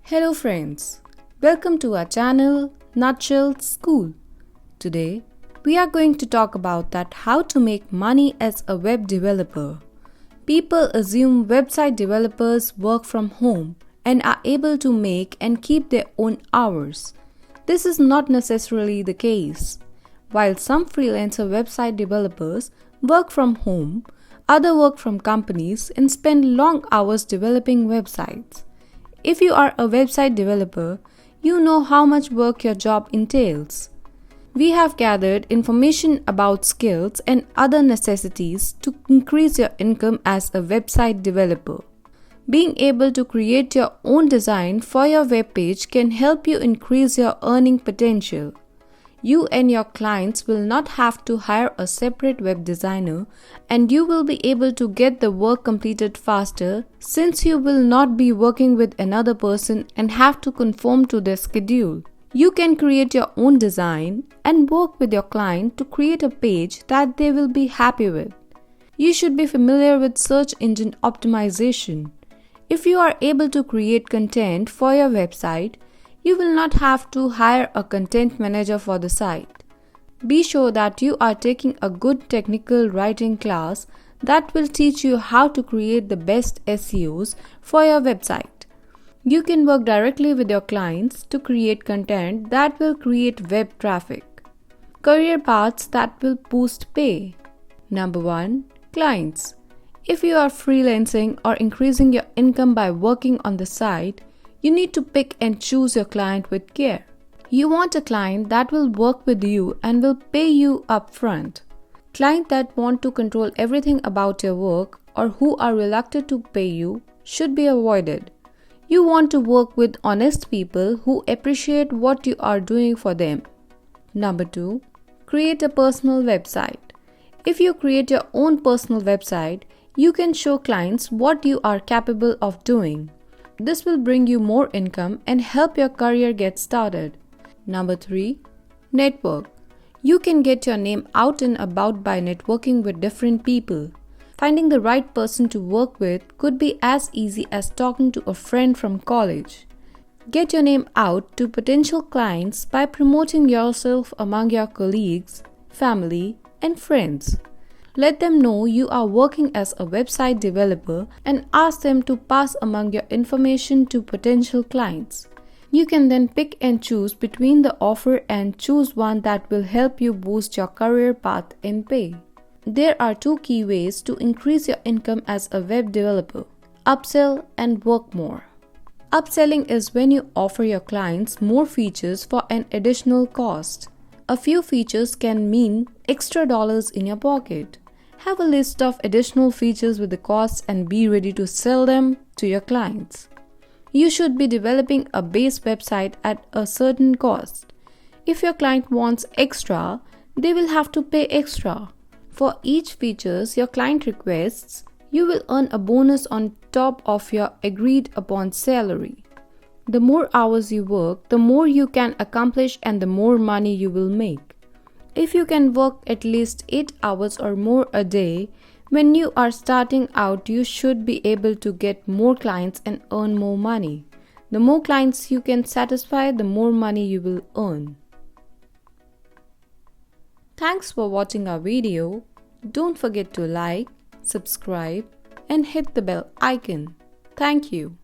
Hello friends, welcome to our channel Nutshell School. Today we are going to talk about that how to make money as a web developer. People assume website developers work from home and are able to make and keep their own hours. This is not necessarily the case. While some freelancer website developers work from home, others work from companies and spend long hours developing websites. If you are a website developer, you know how much work your job entails. We have gathered information about skills and other necessities to increase your income as a website developer. Being able to create your own design for your web page can help you increase your earning potential. You and your clients will not have to hire a separate web designer, and you will be able to get the work completed faster since you will not be working with another person and have to conform to their schedule. You can create your own design and work with your client to create a page that they will be happy with. You should be familiar with search engine optimization. If you are able to create content for your website, you will not have to hire a content manager for the site. Be sure that you are taking a good technical writing class that will teach you how to create the best SEOs for your website. You can work directly with your clients to create content that will create web traffic. Career paths that will boost pay. Number 1. Clients. If you are freelancing or increasing your income by working on the site, you need to pick and choose your client with care. You want a client that will work with you and will pay you upfront. Clients that want to control everything about your work or who are reluctant to pay you should be avoided. You want to work with honest people who appreciate what you are doing for them. Number 2. Create a personal website. If you create your own personal website, you can show clients what you are capable of doing. This will bring you more income and help your career get started. Number 3. Network. You can get your name out and about by networking with different people. Finding the right person to work with could be as easy as talking to a friend from college. Get your name out to potential clients by promoting yourself among your colleagues, family, and friends. Let them know you are working as a website developer and ask them to pass among your information to potential clients. You can then pick and choose between the offer and choose one that will help you boost your career path and pay. There are 2 key ways to increase your income as a web developer: upsell and work more. Upselling is when you offer your clients more features for an additional cost. A few features can mean extra dollars in your pocket. Have a list of additional features with the costs and be ready to sell them to your clients. You should be developing a base website at a certain cost. If your client wants extra, they will have to pay extra. For each features your client requests, you will earn a bonus on top of your agreed upon salary. The more hours you work, the more you can accomplish and the more money you will make. If you can work at least 8 hours or more a day, when you are starting out, you should be able to get more clients and earn more money. The more clients you can satisfy, the more money you will earn. Thanks for watching our video. Don't forget to like, subscribe, and hit the bell icon. Thank you.